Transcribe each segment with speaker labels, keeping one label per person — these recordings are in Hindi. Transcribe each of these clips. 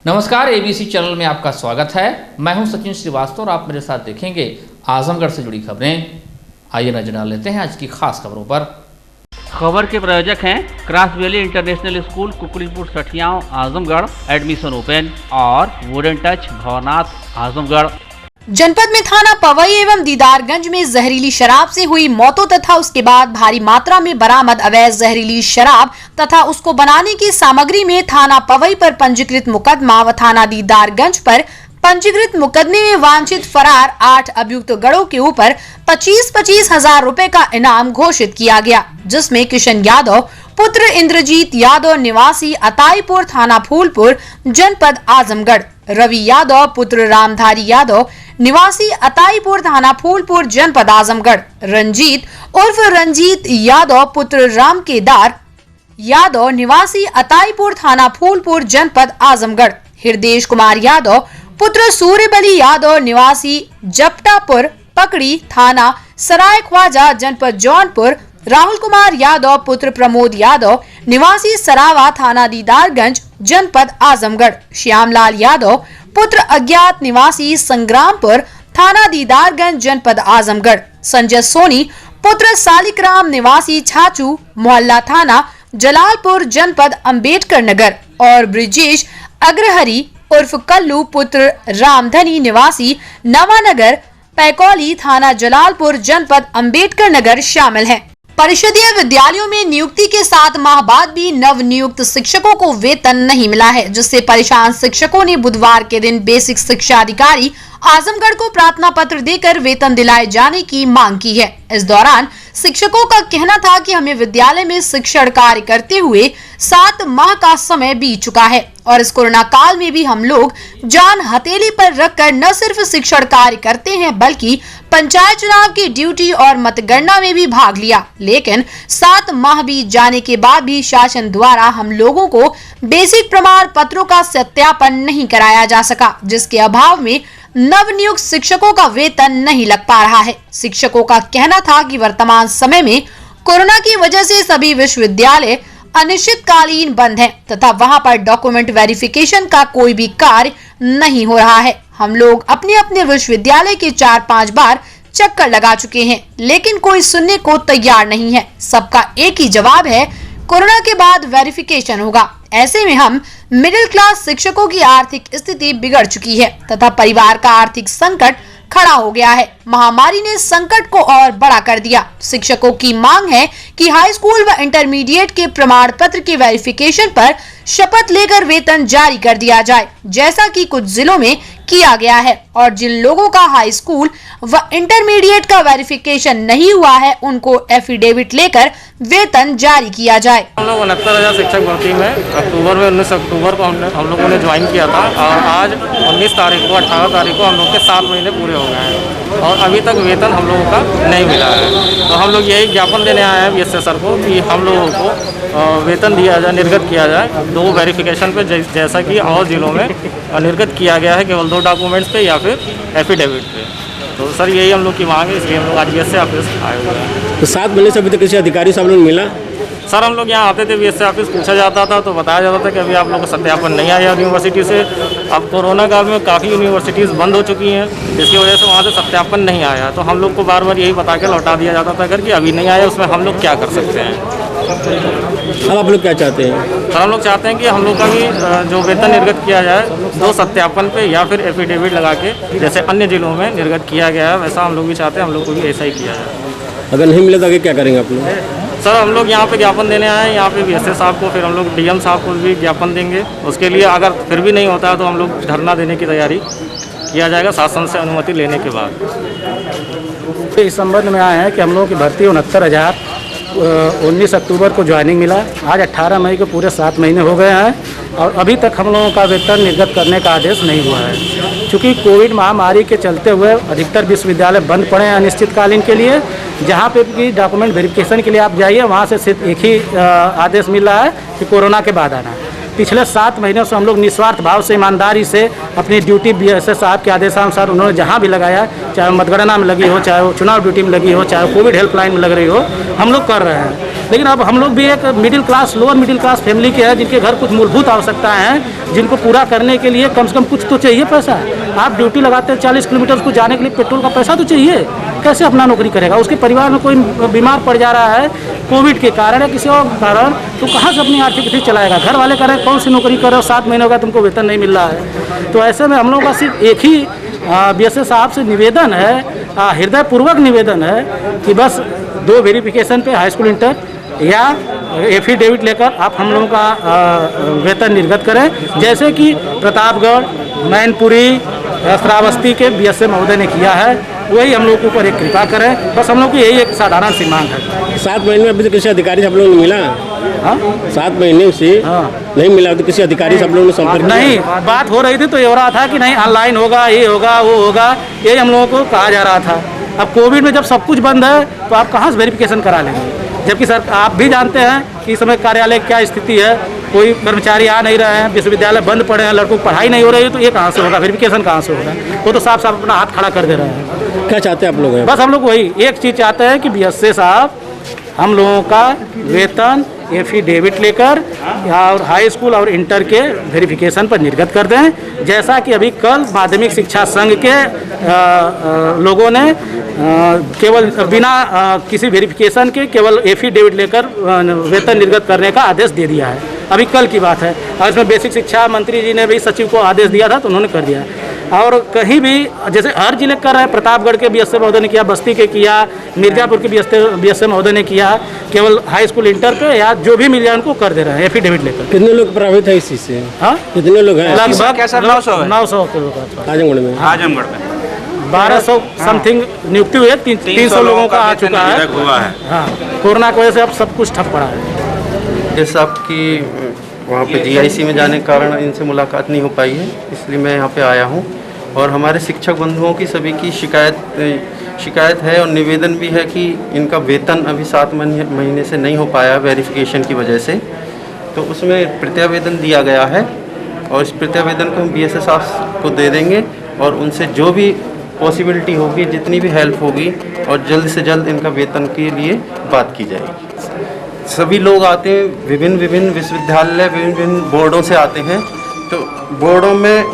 Speaker 1: नमस्कार, एबीसी चैनल में आपका स्वागत है। मैं हूं सचिन श्रीवास्तव और आप मेरे साथ देखेंगे आजमगढ़ से जुड़ी खबरें। आइए नजर डाल लेते हैं आज की खास खबरों पर।
Speaker 2: खबर के प्रायोजक हैं cross valley international school, Kukdipur Sathiyaon, Azamgarh. Admission open. और वुडन टच, भवनाथ, आजमगढ़।
Speaker 3: जनपद में थाना पवई एवं दीदारगंज में जहरीली शराब से हुई मौतों तथा उसके बाद भारी मात्रा में बरामद अवैध जहरीली शराब तथा उसको बनाने की सामग्री में थाना पवई पर पंजीकृत मुकदमा व थाना दीदारगंज पर पंजीकृत मुकदमे में वांछित फरार 8 अभियुक्त गड़ों के ऊपर 25-25 हजार रुपए का इनाम घोषित किया गया, जिसमें किशन यादव पुत्र इंद्रजीत यादव निवासी अताईपुर थाना फूलपुर जनपद आजमगढ़, रवि यादव पुत्र रामधारी यादव निवासी अताईपुर थाना फूलपुर जनपद आजमगढ़, रंजीत उर्फ रंजीत यादव पुत्र राम केदार यादव निवासी अताईपुर थाना फूलपुर जनपद आजमगढ़, हृदेश कुमार यादव पुत्र सूर्यबली यादव निवासी जपटापुर पकड़ी थाना सराय ख्वाजा जनपद जौनपुर, राहुल कुमार यादव पुत्र प्रमोद यादव निवासी सरावा थाना दीदारगंज जनपद आजमगढ़, श्यामलाल यादव पुत्र अज्ञात निवासी संग्रामपुर थाना दीदारगंज जनपद आजमगढ़, संजय सोनी पुत्र सालिकराम निवासी छाछू मोहल्ला थाना जलालपुर जनपद अंबेडकर नगर और ब्रिजेश अग्रहरी उर्फ कल्लू पुत्र रामधनी निवासी नवानगर पैकौली थाना जलालपुर जनपद अंबेडकर नगर शामिल हैं। परिषदीय विद्यालयों में नियुक्ति के 7 माह बाद भी नव नियुक्त शिक्षकों को वेतन नहीं मिला है, जिससे परेशान शिक्षकों ने बुधवार के दिन बेसिक शिक्षा अधिकारी आजमगढ़ को प्रार्थना पत्र देकर वेतन दिलाए जाने की मांग की है। इस दौरान शिक्षकों का कहना था कि हमें विद्यालय में शिक्षण कार्य करते हुए 7 माह का समय बीत चुका है और इस कोरोना काल में भी हम लोग जान हथेली पर रखकर न सिर्फ शिक्षण कार्य करते हैं बल्कि पंचायत चुनाव की ड्यूटी और मतगणना में भी भाग लिया, लेकिन 7 माह बीत जाने के बाद भी शासन द्वारा हम लोगों को बेसिक प्रमाण पत्रों का सत्यापन नहीं कराया जा सका, जिसके अभाव में नवनियुक्त शिक्षकों का वेतन नहीं लग पा रहा है। शिक्षकों का कहना था कि वर्तमान समय में कोरोना की वजह से सभी विश्वविद्यालय अनिश्चितकालीन बंद हैं तथा वहां पर डॉक्यूमेंट वेरिफिकेशन का कोई भी कार्य नहीं हो रहा है। हम लोग अपने अपने विश्वविद्यालय के 4-5 बार चक्कर लगा चुके हैं, लेकिन कोई सुनने को तैयार नहीं है। सबका एक ही जवाब है, कोरोना के बाद वेरिफिकेशन होगा। ऐसे में हम मिडिल क्लास शिक्षकों की आर्थिक स्थिति बिगड़ चुकी है तथा परिवार का आर्थिक संकट खड़ा हो गया है। महामारी ने संकट को और बड़ा कर दिया। शिक्षकों की मांग है कि हाई स्कूल व इंटरमीडिएट के प्रमाण पत्र के वेरिफिकेशन पर शपथ लेकर वेतन जारी कर दिया जाए, जैसा कि कुछ जिलों में किया गया है, और जिन लोगों का हाई स्कूल व इंटरमीडिएट का वेरिफिकेशन नहीं हुआ है उनको एफिडेविट लेकर वेतन जारी किया जाए।
Speaker 4: हम लोग 69,000 शिक्षक भर्ती में अक्टूबर में 19 अक्टूबर को हम लोगों ने ज्वाइन किया था और आज 19 तारीख को 18 तारीख को हम लोग के 7 महीने पूरे हो गए हैं और अभी तक वेतन हम लोगों का नहीं मिला है। तो हम लोग यही ज्ञापन देने आए हैं बीएसए सर को कि हम लोगों को वेतन दिया जाए, निर्गत किया जाए 2 वेरिफिकेशन पे, जैसा कि और जिलों में निर्गत किया गया है केवल 2 डॉक्यूमेंट्स पे या फिर एफिडेविट पे। तो सर यही हम लोग की मांग है, इसलिए हम लोग आज बीएसए ऑफिस आए हुए हैं।
Speaker 5: तो 7 महीने से अभी तक किसी अधिकारी साहब ने मिला?
Speaker 4: सर हम लोग यहाँ आते थे, बीएसए ऑफिस पूछा जाता था तो बताया जाता था कि अभी आप लोगों को सत्यापन नहीं आया यूनिवर्सिटी से। अब कोरोना काल में काफ़ी यूनिवर्सिटीज़ बंद हो चुकी हैं, जिसकी वजह से वहाँ से सत्यापन नहीं आया। तो हम लोग को बार बार यही बता के लौटा दिया जाता था कि अभी नहीं आया, उसमें हम लोग क्या कर सकते हैं।
Speaker 5: अब आप लोग क्या चाहते हैं?
Speaker 4: सर हम लोग चाहते हैं कि हम लोग का भी जो वेतन निर्गत किया जाए 2 सत्यापन पे या फिर एफिडेविट लगा के, जैसे अन्य जिलों में निर्गत किया गया है वैसा हम लोग भी चाहते हैं, हम लोग को भी ऐसा ही किया जाए।
Speaker 5: अगर नहीं मिले तो आगे क्या करेंगे आप लोग?
Speaker 4: सर हम लोग यहाँ पे ज्ञापन देने आए हैं, यहाँ पे बीएसए साहब को, फिर हम लोग डीएम साहब को भी ज्ञापन देंगे। उसके लिए अगर फिर भी नहीं होता है तो हम लोग धरना देने की तैयारी किया जाएगा शासन से अनुमति लेने के बाद।
Speaker 6: इस संबंध में आए हैं कि हम लोगों की भर्ती 69,000 19 अक्टूबर को ज्वाइनिंग मिला, आज 18 मई को पूरे 7 महीने हो गए हैं और अभी तक हम लोगों का वेतन निर्गत करने का आदेश नहीं हुआ है। चूँकि कोविड महामारी के चलते हुए अधिकतर विश्वविद्यालय बंद पड़े हैं अनिश्चितकालीन के लिए। जहाँ पे भी डॉक्यूमेंट वेरिफिकेशन के लिए आप जाइए वहाँ से सिर्फ एक ही आदेश मिल रहा है कि कोरोना के बाद आना। पिछले 7 महीनों से हम लोग निस्वार्थ भाव से, ईमानदारी से अपनी ड्यूटी बीएसए साहब के आदेशानुसार उन्होंने जहाँ भी लगाया, चाहे मतगणना में लगी हो, चाहे वो चुनाव ड्यूटी में लगी हो, चाहे कोविड हेल्पलाइन में लग रही हो, हम लोग कर रहे हैं। लेकिन अब हम लोग भी एक middle class, lower middle class family के हैं, जिनके घर कुछ मूलभूत आवश्यकताएं हैं, जिनको पूरा करने के लिए कम से कम कुछ तो चाहिए पैसा। आप ड्यूटी लगाते हैं 40 किलोमीटर को जाने के लिए, पेट्रोल का पैसा तो चाहिए। कैसे अपना नौकरी करेगा? उसके परिवार में कोई बीमार पड़ जा रहा है कोविड के कारण या किसी और कारण, तो कहाँ से अपनी आर्थिक स्थिति चलाएगा? घर वाले कह रहे हैं कौन सी नौकरी कर रहे हो, 7 महीने हो गया तुमको वेतन नहीं मिल रहा है। तो ऐसे में हम लोगों का सिर्फ एक ही BSA साहब से निवेदन है, हृदयपूर्वक निवेदन है कि बस 2 वेरिफिकेशन पे हाई स्कूल इंटर या एफिडेविट लेकर आप हम लोगों का वेतन निर्गत करें, जैसे कि प्रतापगढ़, मैनपुरी, श्रावस्ती के BSA महोदय ने किया है। वही हम लोग के ऊपर एक कृपा करें, बस हम लोग की यही एक साधारण सी मांग है।
Speaker 5: 7 महीने में अभी तक किसी अधिकारी से आप लोगों ने मिला?
Speaker 6: हाँ,
Speaker 5: 7 महीने से नहीं मिला तो किसी अधिकारी से आप लोगों ने संपर्क
Speaker 6: नहीं, बात हो रही थी तो ये हो रहा था कि नहीं ऑनलाइन होगा, ये होगा, वो होगा, यही हम लोगों को कहा जा रहा था। अब कोविड में जब सब कुछ बंद है तो आप कहाँ से वेरिफिकेशन करा लेंगे? जबकि सर आप भी जानते हैं कि इस समय कार्यालय क्या स्थिति है, कोई कर्मचारी आ नहीं रहे हैं, विश्वविद्यालय बंद पड़े हैं, लड़कों की पढ़ाई नहीं हो रही है, तो ये कहाँ से होगा? वेरिफिकेशन कहाँ से होगा? वो तो साफ साफ अपना हाथ खड़ा कर दे रहे हैं।
Speaker 5: क्या चाहते हैं आप लोग?
Speaker 6: बस हम लोग वही एक चीज़ चाहते हैं कि BSA साहब हम लोगों का वेतन एफिडेविट लेकर और हाई स्कूल और इंटर के वेरिफिकेशन पर निर्गत कर दें, जैसा कि अभी कल माध्यमिक शिक्षा संघ के लोगों ने केवल बिना किसी वेरिफिकेशन के केवल एफिडेविट लेकर वेतन निर्गत करने का आदेश दे दिया है। अभी कल की बात है, और इसमें बेसिक शिक्षा मंत्री जी ने भी सचिव को आदेश दिया था तो उन्होंने कर दिया। और कहीं भी जैसे हर जिले कर रहे हैं, प्रतापगढ़ के BSA महोदय ने किया, बस्ती के किया, मिर्जापुर के BSA महोदय ने किया, केवल हाई स्कूल इंटर पे या जो भी मिल जाए उनको कर दे रहे हैं एफिडेविट लेकर।
Speaker 5: कितने लोग प्रभावित है इस चीज़ से?
Speaker 6: हाँ,
Speaker 5: कितने लोग हैं?
Speaker 6: लगभग 900 के लोग
Speaker 5: आजमगढ़ में
Speaker 6: 1200 समथिंग नियुक्ति हुई है, 300 लोगों का आ चुका है। हाँ, कोरोना की वजह से अब सब कुछ ठप पड़ा है।
Speaker 7: जैसे आपकी वहाँ पे GIC में जाने के कारण इनसे मुलाकात नहीं हो पाई है, इसलिए मैं यहाँ पे आया हूँ। और हमारे शिक्षक बंधुओं की सभी की शिकायत है और निवेदन भी है कि इनका वेतन अभी 7 महीने से नहीं हो पाया वेरिफिकेशन की वजह से। तो उसमें प्रत्यावेदन दिया गया है और इस प्रत्यावेदन को हम BSA साहब को दे देंगे और उनसे जो भी पॉसिबिलिटी होगी, जितनी भी हेल्प होगी, और जल्द से जल्द इनका वेतन के लिए बात की जाएगी। सभी लोग आते हैं, विभिन्न विश्वविद्यालय, विभिन्न बोर्डों से आते हैं, तो बोर्डों में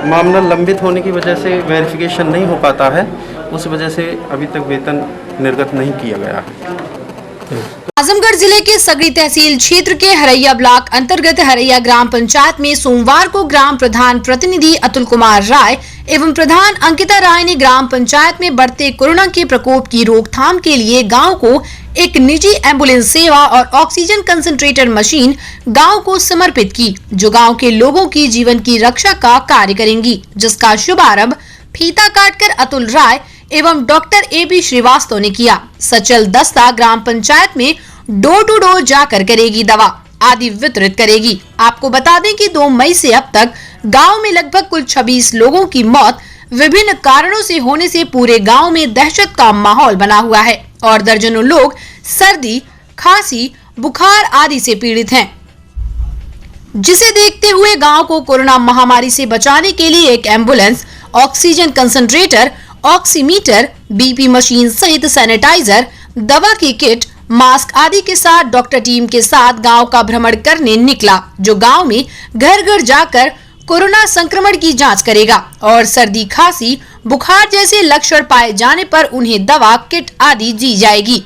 Speaker 7: मामला लंबित होने की वजह से वेरिफिकेशन नहीं हो पाता है, उस वजह से अभी तक वेतन निर्गत नहीं किया गया है।
Speaker 3: आजमगढ़ जिले के सगड़ी तहसील क्षेत्र के हरैया ब्लॉक अंतर्गत हरैया ग्राम पंचायत में सोमवार को ग्राम प्रधान प्रतिनिधि अतुल कुमार राय एवं प्रधान अंकिता राय ने ग्राम पंचायत में बढ़ते कोरोना के प्रकोप की रोकथाम के लिए गांव को एक निजी एम्बुलेंस सेवा और ऑक्सीजन कंसंट्रेटर मशीन गांव को समर्पित की, जो गांव के लोगों की जीवन की रक्षा का कार्य करेंगी, जिसका शुभारंभ फीता काटकर अतुल राय एवं डॉक्टर AB श्रीवास्तव ने किया। सचल दस्ता ग्राम पंचायत में डोर टू डोर जाकर करेगी दवा आदि वितरित करेगी। आपको बता दें कि 2 मई से अब तक गांव में लगभग कुल 26 लोगों की मौत विभिन्न कारणों से होने से पूरे गांव में दहशत का माहौल बना हुआ है और दर्जनों लोग सर्दी, खांसी, बुखार आदि से पीड़ित हैं, जिसे देखते हुए गांव को कोरोना महामारी से बचाने के लिए एक ambulance, oxygen concentrator, oximeter, BP machine सहित सैनिटाइजर, दवा की किट, मास्क आदि के साथ डॉक्टर टीम के साथ गांव का भ्रमण करने निकला, जो गांव में घर घर जाकर कोरोना संक्रमण की जांच करेगा और सर्दी, खांसी, बुखार जैसे लक्षण पाए जाने पर उन्हें दवा किट आदि दी जाएगी।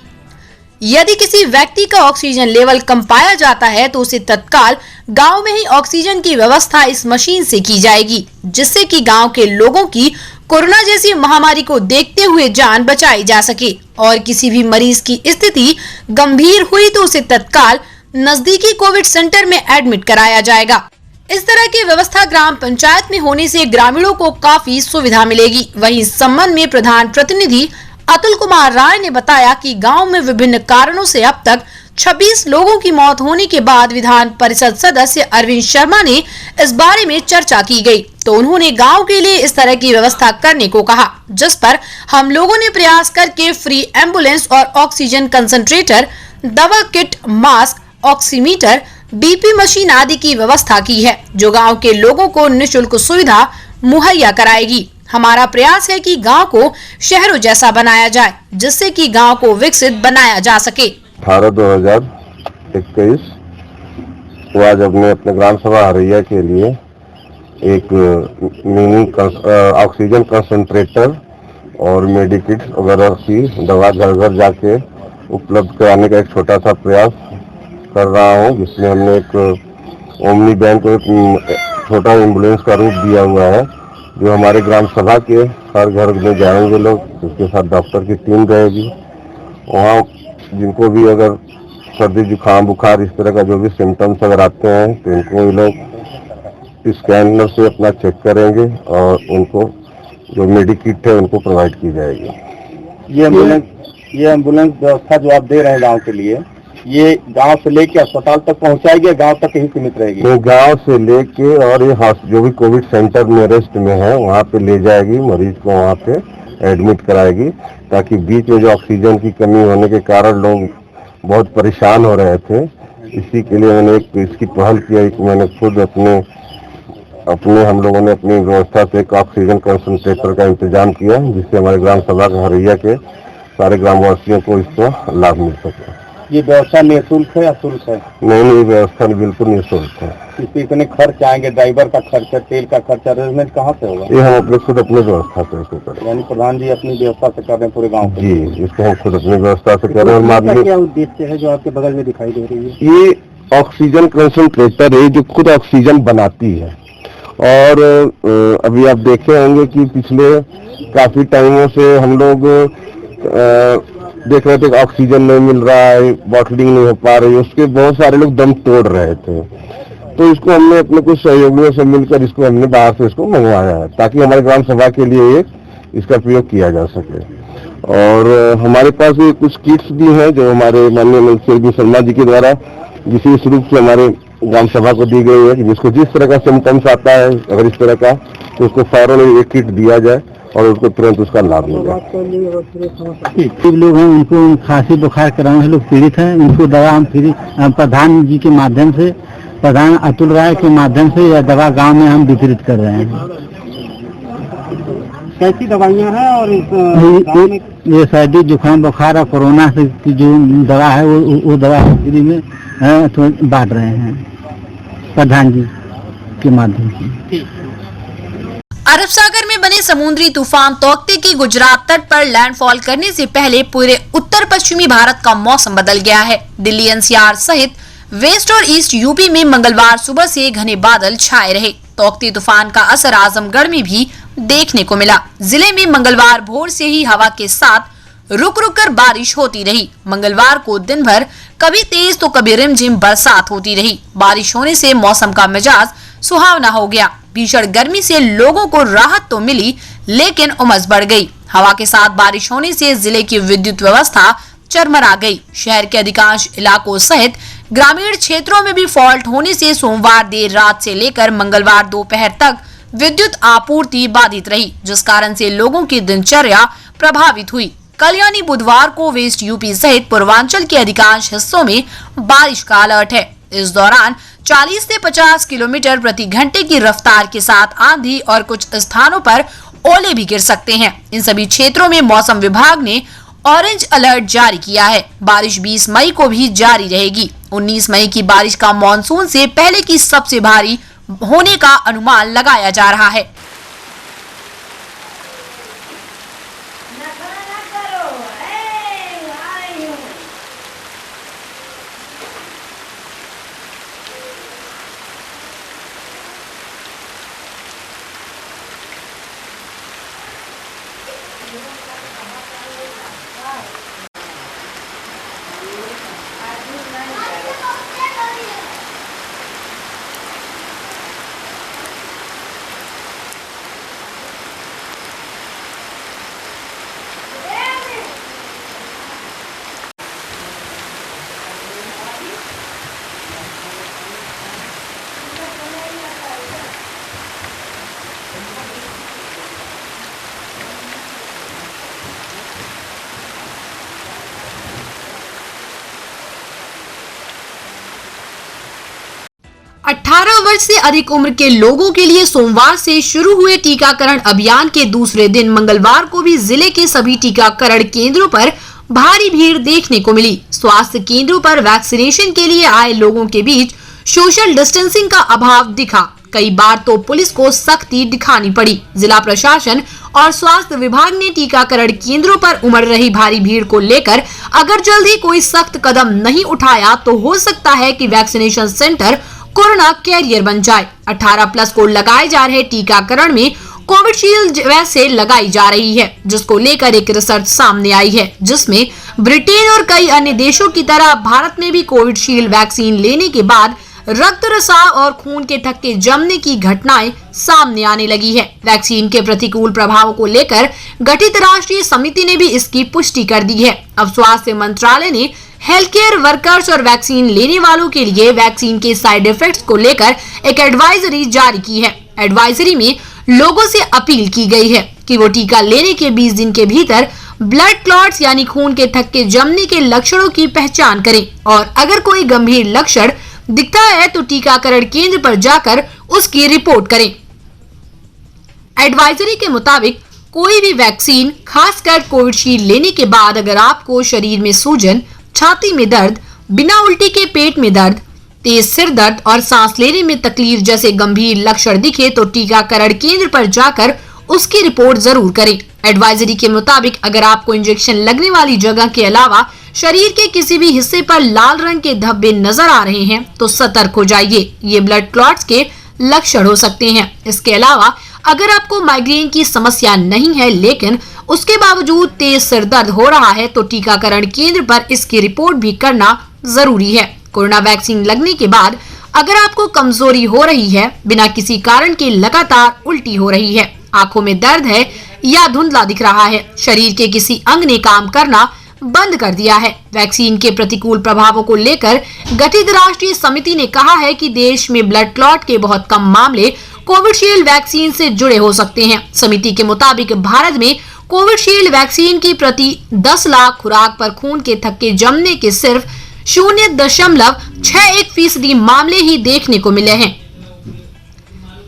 Speaker 3: यदि किसी व्यक्ति का ऑक्सीजन लेवल कम पाया जाता है तो उसे तत्काल गांव में ही ऑक्सीजन की व्यवस्था इस मशीन से की जाएगी, जिससे कि गांव के लोगों की कोरोना जैसी महामारी को देखते हुए जान बचाई जा सके और किसी भी मरीज की स्थिति गंभीर हुई तो उसे तत्काल नजदीकी कोविड सेंटर में एडमिट कराया जाएगा। इस तरह की व्यवस्था ग्राम पंचायत में होने से ग्रामीणों को काफी सुविधा मिलेगी। वहीं इस संबंध में प्रधान प्रतिनिधि अतुल कुमार राय ने बताया कि गांव में विभिन्न कारणों से अब तक 26 लोगों की मौत होने के बाद विधान परिषद सदस्य अरविंद शर्मा ने इस बारे में चर्चा की गई, तो उन्होंने गांव के लिए इस तरह की व्यवस्था करने को कहा, जिस पर हम लोगों ने प्रयास करके फ्री एम्बुलेंस और ऑक्सीजन कंसंट्रेटर, दवा kit, mask, oximeter, BP machine आदि की व्यवस्था की है, जो गांव के लोगों को निःशुल्क सुविधा मुहैया कराएगी। हमारा प्रयास है कि गांव को शहरों जैसा बनाया जाए, जिससे कि गांव को विकसित बनाया जा सके।
Speaker 8: 18/2021 को आज हमने अपने ग्राम सभा हरैया के लिए एक मिनी ऑक्सीजन कंसंट्रेटर और मेडिकिट वगैरह की दवा घर घर जाके उपलब्ध कराने का एक छोटा सा प्रयास कर रहा हूँ, जिसमें हमने एक ओमनी वैन को एक छोटा एम्बुलेंस का रूप दिया हुआ है, जो हमारे ग्राम सभा के हर घर में जाएंगे लोग। उसके साथ डॉक्टर की टीम रहेगी। वहाँ जिनको भी अगर सर्दी जुकाम बुखार इस तरह का जो भी सिम्टम्स अगर आते हैं तो इनको ये लोग स्कैनर से अपना चेक करेंगे और उनको जो मेडिकिट है उनको प्रोवाइड की जाएगी।
Speaker 5: ये एम्बुलेंस व्यवस्था जो आप दे रहे हैं गांव के लिए, ये गांव से लेके अस्पताल तक पहुंचाएगी, गांव तक ही सीमित रहेगी?
Speaker 8: तो गांव से लेके और ये जो भी कोविड सेंटर नियरेस्ट में है वहाँ पे ले जाएगी, मरीज को वहाँ पे एडमिट कराएगी, ताकि बीच में जो ऑक्सीजन की कमी होने के कारण लोग बहुत परेशान हो रहे थे। इसी के लिए मैंने इसकी पहल किया कि मैंने खुद अपने हम लोगों ने अपनी व्यवस्था से एक ऑक्सीजन कंसंट्रेटर का इंतजाम किया, जिससे हमारे ग्राम सभा हरैया के सारे ग्रामवासियों को इसको लाभ मिल सके।
Speaker 5: ये व्यवस्था निःशुल्क है या शुल्क है?
Speaker 8: नहीं, ये व्यवस्था बिल्कुल निःशुल्क है।
Speaker 5: इसमें इतने खर्च आएंगे, ड्राइवर का खर्चा, तेल का खर्चा, अरेंजमेंट कहाँ से होगा?
Speaker 8: ये हम खुद अपनी व्यवस्था से इसको करें।
Speaker 5: यानी प्रधान जी अपनी व्यवस्था से कर रहे हैं पूरे गाँव के?
Speaker 8: जी, इसको हम खुद अपनी व्यवस्था से कर रहे हैं।
Speaker 5: क्या उद्देश्य है जो आपके बगल में दिखाई दे रही है?
Speaker 8: ये ऑक्सीजन कंसंट्रेटर है जो खुद ऑक्सीजन बनाती है, और अभी आप देखे होंगे कि पिछले काफी टाइमों से हम लोग देख रहे थे कि ऑक्सीजन नहीं मिल रहा है, बॉटलिंग नहीं हो पा रही, उसके बहुत सारे लोग दम तोड़ रहे थे। तो इसको हमने अपने कुछ सहयोगियों से मिलकर इसको हमने बाहर से इसको मंगवाया है, ताकि हमारे ग्राम सभा के लिए इसका प्रयोग किया जा सके। और हमारे पास भी कुछ किट्स भी हैं जो हमारे माननीय मंत्री शर्मा जी के द्वारा विशेष रूप से हमारे ग्राम सभा को दी गई है, कि जिसको जिस तरह का सिम्टम्स आता है अगर इस तरह का, तो उसको फौरन एक किट दिया जाए और उसको तुरंत उसका लाभ मिलेगा।
Speaker 6: लोग हैं उनको खांसी बुखार कराने से लोग पीड़ित हैं, उनको दवा हम फ्री प्रधान जी के माध्यम से, प्रधान अतुल राय के माध्यम से यह दवा गांव में हम वितरित कर रहे हैं।
Speaker 5: कैसी दवाइयाँ हैं? और
Speaker 6: ये सर्दी जुकाम बुखार और कोरोना से की जो दवा है वो दवा फ्री में बांट रहे हैं प्रधान जी के माध्यम से।
Speaker 3: अरब सागर में बने समुद्री तूफान तौकते की गुजरात तट पर लैंडफॉल करने से पहले पूरे उत्तर पश्चिमी भारत का मौसम बदल गया है। दिल्ली एनसीआर सहित वेस्ट और ईस्ट यूपी में मंगलवार सुबह से घने बादल छाए रहे। तौकते तूफान का असर आजमगढ़ में भी देखने को मिला। जिले में मंगलवार भोर से ही हवा के साथ रुक रुक कर बारिश होती रही। मंगलवार को दिन भर कभी तेज तो कभी रिमझिम बरसात होती रही। बारिश होने से मौसम का मिजाज सुहावना हो गया। भीषण गर्मी से लोगों को राहत तो मिली, लेकिन उमस बढ़ गई। हवा के साथ बारिश होने से जिले की विद्युत व्यवस्था चरमरा गई। शहर के अधिकांश इलाकों सहित ग्रामीण क्षेत्रों में भी फॉल्ट होने से सोमवार देर रात से लेकर मंगलवार दोपहर तक विद्युत आपूर्ति बाधित रही, जिस कारण से लोगों की दिनचर्या प्रभावित हुई। कल यानी बुधवार को वेस्ट यूपी सहित पूर्वांचल के अधिकांश हिस्सों में बारिश का अलर्ट है। इस दौरान 40 से 50 किलोमीटर प्रति घंटे की रफ्तार के साथ आंधी और कुछ स्थानों पर ओले भी गिर सकते हैं। इन सभी क्षेत्रों में मौसम विभाग ने ऑरेंज अलर्ट जारी किया है। बारिश 20 मई को भी जारी रहेगी। 19 मई की बारिश का मानसून से पहले की सबसे भारी होने का अनुमान लगाया जा रहा है। अठारह वर्ष से अधिक उम्र के लोगों के लिए सोमवार से शुरू हुए टीकाकरण अभियान के दूसरे दिन मंगलवार को भी जिले के सभी टीकाकरण केंद्रों पर भारी भीड़ देखने को मिली। स्वास्थ्य केंद्रों पर वैक्सीनेशन के लिए आए लोगों के बीच सोशल डिस्टेंसिंग का अभाव दिखा। कई बार तो पुलिस को सख्ती दिखानी पड़ी। जिला प्रशासन और स्वास्थ्य विभाग ने टीकाकरण केंद्रों पर उमड़ रही भारी भीड़ को लेकर अगर जल्द ही कोई सख्त कदम नहीं उठाया तो हो सकता है कि वैक्सीनेशन सेंटर कोरोना कैरियर बन जाए। 18+ को लगाए जा रहे टीकाकरण में कोविशील्ड वैसे लगाई जा रही है, जिसको लेकर एक रिसर्च सामने आई है, जिसमें ब्रिटेन और कई अन्य देशों की तरह भारत में भी कोविशील्ड वैक्सीन लेने के बाद रक्त रिसाव और खून के थक्के जमने की घटनाएं सामने आने लगी है। वैक्सीन के प्रतिकूल प्रभावों को लेकर गठित राष्ट्रीय समिति ने भी इसकी पुष्टि कर दी है। अब स्वास्थ्य मंत्रालय ने हेल्थ केयर वर्कर्स और वैक्सीन लेने वालों के लिए वैक्सीन के साइड इफेक्ट्स को लेकर एक एडवाइजरी जारी की है। एडवाइजरी में लोगों से अपील की गई है कि वो टीका लेने के 20 दिन के भीतर ब्लड क्लॉट्स यानी खून के थक्के जमने के लक्षणों की पहचान करें और अगर कोई गंभीर लक्षण दिखता है तो टीकाकरण केंद्र पर जाकर उसकी रिपोर्ट करें। एडवाइजरी के मुताबिक कोई भी वैक्सीन, खासकर कोविशील्ड लेने के बाद अगर आपको शरीर में सूजन, छाती में दर्द, बिना उल्टी के पेट में दर्द, तेज सिर दर्द और सांस लेने में तकलीफ जैसे गंभीर लक्षण दिखे तो टीकाकरण केंद्र पर जाकर उसकी रिपोर्ट जरूर करें। एडवाइजरी के मुताबिक अगर आपको इंजेक्शन लगने वाली जगह के अलावा शरीर के किसी भी हिस्से पर लाल रंग के धब्बे नजर आ रहे हैं तो सतर्क हो जाइए, ये ब्लड क्लॉट्स के लक्षण हो सकते हैं। इसके अलावा अगर आपको माइग्रेन की समस्या नहीं है लेकिन उसके बावजूद तेज सिर दर्द हो रहा है तो टीकाकरण केंद्र पर इसकी रिपोर्ट भी करना जरूरी है। कोरोना वैक्सीन लगने के बाद अगर आपको कमजोरी हो रही है, बिना किसी कारण के लगातार उल्टी हो रही है, आंखों में दर्द है या धुंधला दिख रहा है, शरीर के किसी अंग ने काम करना बंद कर दिया है, वैक्सीन के प्रतिकूल प्रभावों को लेकर गठित राष्ट्रीय समिति ने कहा है कि देश में ब्लड क्लॉट के बहुत कम मामले कोविशील्ड वैक्सीन से जुड़े हो सकते हैं। समिति के मुताबिक भारत में कोविशील्ड वैक्सीन की प्रति 10 लाख खुराक पर खून के थक्के जमने के सिर्फ 0.61% मामले ही देखने को मिले हैं।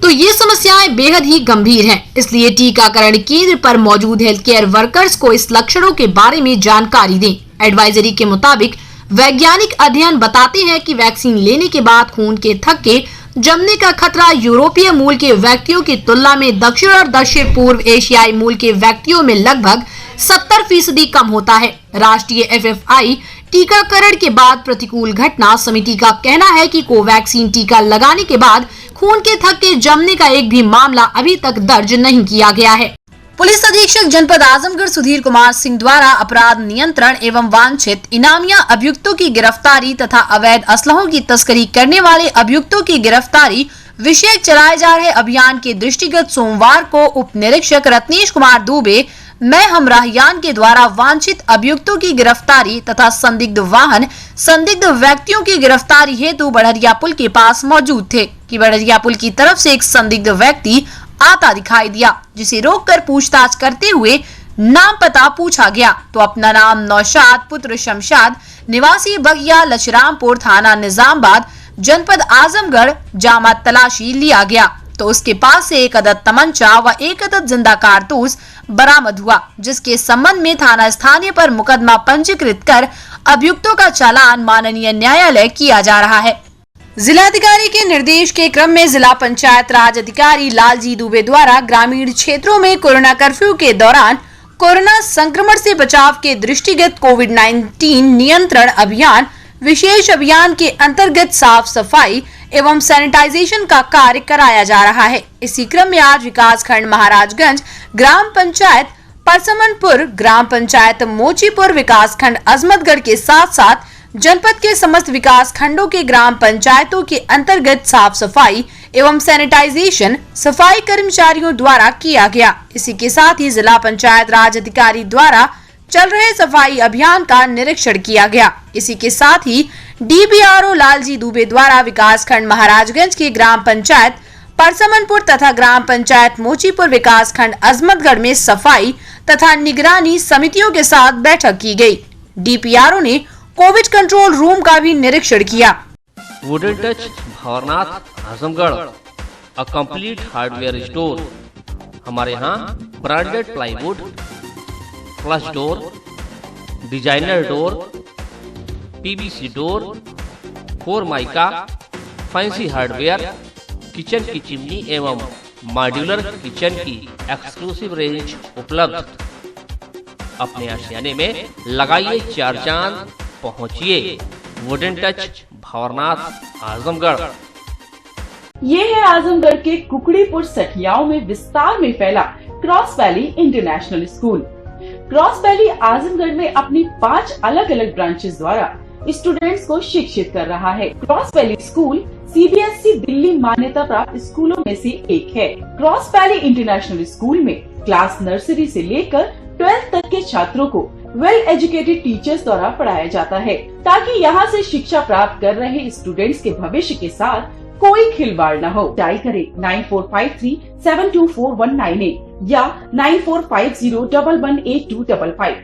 Speaker 3: तो ये समस्याएं बेहद ही गंभीर हैं, इसलिए टीकाकरण केंद्र पर मौजूद हेल्थ केयर वर्कर्स को इस लक्षणों के बारे में जानकारी दें। एडवाइजरी के मुताबिक वैज्ञानिक अध्ययन बताते हैं कि वैक्सीन लेने के बाद खून के थक्के जमने का खतरा यूरोपीय मूल के व्यक्तियों की तुलना में दक्षिण और दक्षिण पूर्व एशियाई मूल के व्यक्तियों में लगभग 70% कम होता है। राष्ट्रीय FFI टीकाकरण के बाद प्रतिकूल घटना समिति का कहना है कि कोवैक्सीन टीका लगाने के बाद खून के थक्के जमने का एक भी मामला अभी तक दर्ज नहीं किया गया है। पुलिस अधीक्षक जनपद आजमगढ़ सुधीर कुमार सिंह द्वारा अपराध नियंत्रण एवं वांछित इनामिया अभियुक्तों की गिरफ्तारी तथा अवैध असलहों की तस्करी करने वाले अभियुक्तों की गिरफ्तारी विषय चलाए जा रहे अभियान के दृष्टिगत सोमवार को उप निरीक्षक रत्नेश कुमार दुबे मैं हमराहियान के द्वारा वांछित अभियुक्तों की गिरफ्तारी तथा संदिग्ध वाहन संदिग्ध व्यक्तियों की गिरफ्तारी हेतु बढ़िया पुल के पास मौजूद थे कि बढ़िया पुल की तरफ से एक संदिग्ध व्यक्ति आता दिखाई दिया, जिसे रोककर पूछताछ करते हुए नाम पता पूछा गया तो अपना नाम नौशाद पुत्र शमशाद निवासी बगिया लचरामपुर थाना निजामबाद जनपद आजमगढ़ जामा तलाशी लिया गया तो उसके पास से एक अदद तमंचा व एक अदद जिंदा कारतूस बरामद हुआ, जिसके संबंध में थाना स्थानीय पर मुकदमा पंजीकृत कर अभियुक्तों का चालान माननीय न्यायालय किया जा रहा है। जिलाधिकारी के निर्देश के क्रम में जिला पंचायत राज अधिकारी लालजी दुबे द्वारा ग्रामीण क्षेत्रों में कोरोना कर्फ्यू के दौरान कोरोना संक्रमण से बचाव के दृष्टिगत कोविड-19 नियंत्रण अभियान विशेष अभियान के अंतर्गत साफ सफाई एवं सैनिटाइजेशन का कार्य कराया जा रहा है। इसी क्रम में आज विकास खंड महाराजगंज, ग्राम पंचायत परसमनपुर, ग्राम पंचायत मोचीपुर, विकास खंड अजमतगढ़ के साथ साथ जनपद के समस्त विकास खंडों के ग्राम पंचायतों के अंतर्गत साफ सफाई एवं सैनिटाइजेशन सफाई कर्मचारियों द्वारा किया गया। इसी के साथ ही जिला पंचायत राज अधिकारी द्वारा चल रहे सफाई अभियान का निरीक्षण किया गया। इसी के साथ ही DPRO लालजी दुबे द्वारा विकास खंड महाराजगंज के ग्राम पंचायत परसमनपुर तथा ग्राम पंचायत मोचीपुर विकास खंड अजमतगढ़ में सफाई तथा निगरानी समितियों के साथ बैठक की गई। DPRO ने कोविड कंट्रोल रूम का भी निरीक्षण किया।
Speaker 2: Wooden touch Bhavnath Azamgarh, a complete hardware store. हमारे यहाँ branded plywood, flush door, designer door, PVC door, formica, fancy hardware, kitchen की चिमनी एवं मॉड्यूलर किचन की एक्सक्लूसिव रेंज उपलब्ध। अपने आशियाने में लगाइए 4 चांद, पहुंचिए वुडन टच भंवरनाथ आजमगढ़।
Speaker 9: ये है आजमगढ़ के कुकड़ीपुर सठियाओं में विस्तार में फैला cross valley international school. Cross valley Azamgarh में अपनी 5 अलग अलग ब्रांचेस द्वारा स्टूडेंट्स को शिक्षित कर रहा है। Cross valley school CBSE Delhi मान्यता प्राप्त स्कूलों में से एक है। क्रॉस वैली इंटरनेशनल स्कूल में क्लास नर्सरी से लेकर 12th तक के छात्रों को वेल एजुकेटेड टीचर्स द्वारा पढ़ाया जाता है, ताकि यहाँ से शिक्षा प्राप्त कर रहे स्टूडेंट्स के भविष्य के साथ कोई खिलवाड़ न हो। डायल करें 9453724198 या 9450118255।